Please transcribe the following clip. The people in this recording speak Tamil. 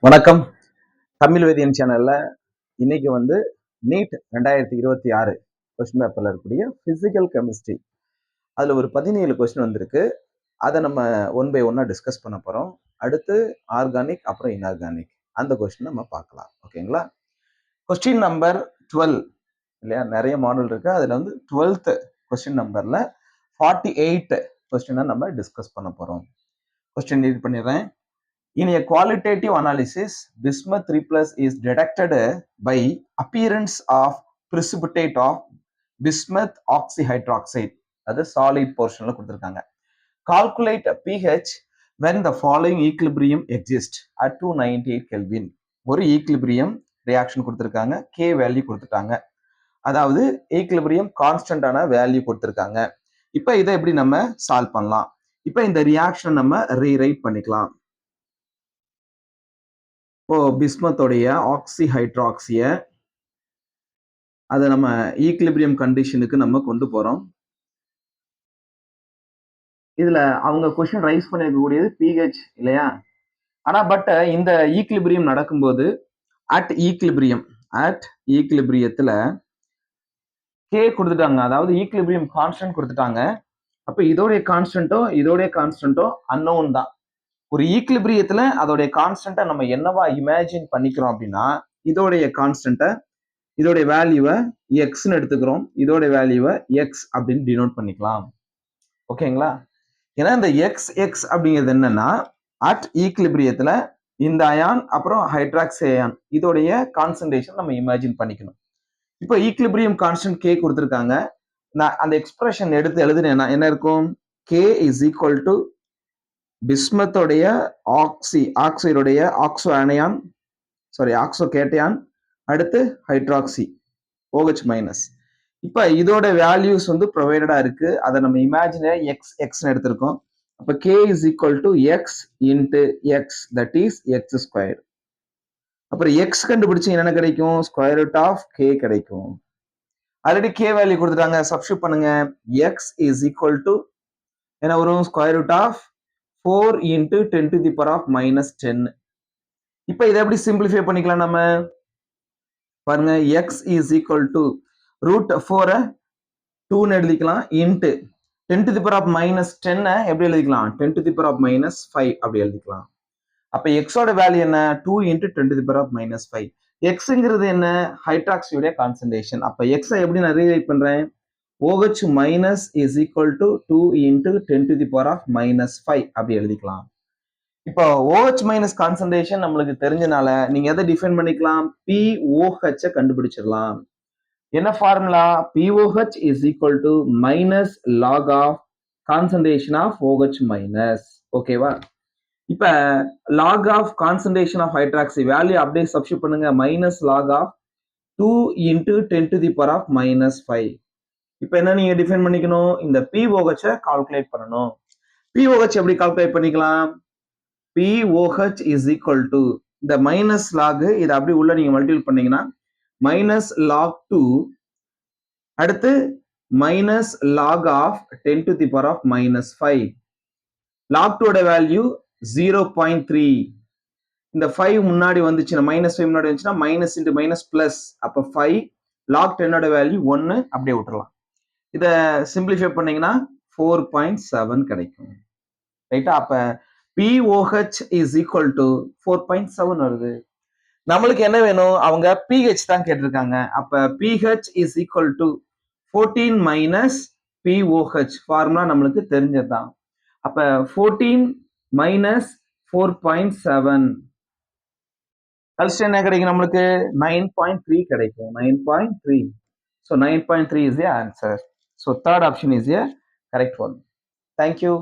வணக்கம். தமிழ் வேதியன் சேனல்ல இன்னைக்கு நீட் 2026 கொஸ்டின் பேப்பர்ல இருக்கக்கூடிய பிசிக்கல் கெமிஸ்ட்ரி அதுல ஒரு 17 கொஸ்டின் வந்திருக்கு. அதை நம்ம ஒன் பை ஒன்னா டிஸ்கஸ் பண்ண போறோம். அடுத்து ஆர்கானிக் அப்புறம் இன்ஆர்கானிக் அந்த கொஸ்டின் நம்ம பார்க்கலாம். ஓகேங்களா? கொஸ்டின் நம்பர் 12 இல்லையா, நிறைய மாடல் இருக்கு. அதுல 12th கொஸ்டின் நம்பர்ல 48 கொஸ்டினை நம்ம டிஸ்கஸ் பண்ண போறோம். கொஸ்டின் ரீட் பண்ணிடுறேன். In a qualitative analysis, bismuth 3 plus is detected by appearance of precipitate of bismuth oxyhydroxide. அது solid portionல கொடுத்திருக்காங்க. Calculate pH when the following equilibrium exists at 298 Kelvin. ஒரு ஈக்லிபிரியம் ரியாக்ஷன் கொடுத்திருக்காங்க. K வேல்யூ கொடுத்துட்டாங்க. அதாவது ஈக்லிபிரியம் கான்ஸ்டன்டான வேல்யூ கொடுத்திருக்காங்க. இப்போ இதை எப்படி நம்ம சால்வ் பண்ணலாம்? இப்போ இந்த ரியாக்ஷன் நம்ம ரீரைட் பண்ணிக்கலாம். இப்போ பிஸ்மத்தோடைய ஆக்சிஹைட்ராக்சிய அதை நம்ம ஈக்லிபிரியம் கண்டிஷனுக்கு நம்ம கொண்டு போறோம். இதுல அவங்க கொஸ்டின் ரைஸ் பண்ணிருக்கக்கூடியது பிஹெச் இல்லையா? ஆனா இந்த ஈக்லிபிரியம் நடக்கும்போது அட் ஈக்லிபிரியத்துல கே கொடுத்துட்டாங்க. அதாவது ஈக்லிபிரியம் கான்ஸ்டன்ட் கொடுத்துட்டாங்க. அப்ப இதோடைய கான்ஸ்டன்ட்டோ அன்னோன் தான். ஒரு ஈக்லிபிரியத்துல அதோடைய கான்ஸ்டன்ட்டை நம்ம என்னவா இமேஜின் பண்ணிக்கிறோம் அப்படின்னா, இதோடைய கான்ஸ்டன்ட்டை இதோடைய வேல்யூவை எக்ஸ்ன்னு எடுத்துக்கிறோம். இதோட வேல்யூவை எக்ஸ் அப்படின்னு டினோட் பண்ணிக்கலாம். ஓகேங்களா? ஏன்னா இந்த எக்ஸ் அப்படிங்கிறது என்னன்னா, அட் ஈக்லிபிரியத்துல இந்த அயான் அப்புறம் ஹைட்ராக்சி அயான் இதோடைய கான்சன்ட்ரேஷன் நம்ம இமேஜின் பண்ணிக்கணும். இப்போ ஈக்லிபிரியம் கான்ஸ்டன்ட் கே கொடுத்துருக்காங்க. நான் அந்த எக்ஸ்பிரஷன் எடுத்து எழுதுனேன்னா என்ன இருக்கும்? கே இஸ் ஈக்குவல் டு பிஸ்மத்தோடைய ஆக்சைடுடைய ஆக்சோ கேட்டையான் அடுத்து ஹைட்ராக்சி OH மைனஸ். இப்போ இதோட வேல்யூஸ் ப்ரொவைடடா இருக்கு. அதை நம்ம இமேஜினரி எக்ஸ் எடுத்திருக்கோம். அப்போ K is equal to X into X, that is X square. அப்புறம் எக்ஸ் கண்டுபிடிச்சு என்ன கிடைக்கும்? ஸ்கொயர் ரூட் ஆஃப் கே கிடைக்கும். ஆல்ரெடி கே வேல்யூ கொடுத்துட்டாங்க, சப்ஸ்டியூட் பண்ணுங்க. எக்ஸ் இஸ் ஈக்குவல் டு என்ன வரும்? Square root of 4 into 10 to the power of minus 10. இப்போ இதை எப்படி சிம்பிளிஃபை பண்ணிக்கலாம் நம்ம? பாருங்க, X is equal to root 4 2ன்னு எழுதிக்கலாம் into 10 to the power of minus 10 எப்படி எழுதிக்கலாம்? 10 to the power of minus 5 அப்படி எழுதிக்கலாம். அப்ப எக்ஸோட வேல்யூ என்ன? 2 into 10 to the power of minus 5. எக்ஸுங்கிறது என்ன? ஹைட்ராக்சியோடைய கான்சன்ட்ரேஷன். அப்ப எக்ஸை எப்படி நான் ரீரைட் பண்றேன்? OH minus is equal to 2 into 10 to the power of minus 5 அப்படி எழுதிக்கலாம். இப்போ OH மைனஸ் கான்சன்ட்ரேஷன் நம்மளுக்கு தெரிஞ்சனால நீங்க எதை டிஃபைன் பண்ணிக்கலாம்? POH கண்டுபிடிச்சிடலாம். என்ன formula? POH is equal to minus log of concentration of OH minus. ஓகேவா? இப்ப log of concentration of hydroxy value அப்படியே சப்ஸ்டியூட் பண்ணுங்க. Minus log of 2 into 10 to the power of minus 5. இப்போ என்ன நீங்க டிஃபைன் பண்ணிக்கணும்? இந்த POH கால்குலேட் பண்ணணும். POH எப்படி கால்குலேட் பண்ணிக்கலாம்? POH இஸ் ஈக்குவல் டு இந்த மைனஸ் லாக் இதை அப்படி உள்ள நீங்க மல்டிபிள் பண்ணீங்கன்னா மைனஸ் லாக் 2 அடுத்து minus log of 10 to the power of minus 5. Log 2 value 0.3. இந்த 5 முன்னாடி வந்துச்சுன்னா மைனஸ் 5 முன்னாடி வந்துச்சுன்னா மைனஸ் இன்டு மைனஸ் பிளஸ், அப்போ 5 லாக் 10 வேல்யூ 1 அப்படியே விட்டுறலாம். இதை சிம்பிளிஃபை பண்ணீங்கன்னா 4.7 கிடைக்கும். ரைட்டா? அப்ப POH இஸ் ஈக்குவல் டு 4.7 வருது. நம்மளுக்கு என்ன வேணும்? அவங்க pH தான் கேட்டிருக்காங்க. அப்ப pH is equal to 14 minus POH formula நம்மளுக்கு தெரிஞ்சதுதான். அப்ப 14 மைனஸ் 4.7 கழிச்சு என்ன கிடைக்கும்? நம்மளுக்கு 9.3 கிடைக்கும். 9.3. So 9.3 is the answer. So third option is a correct one. Thank you.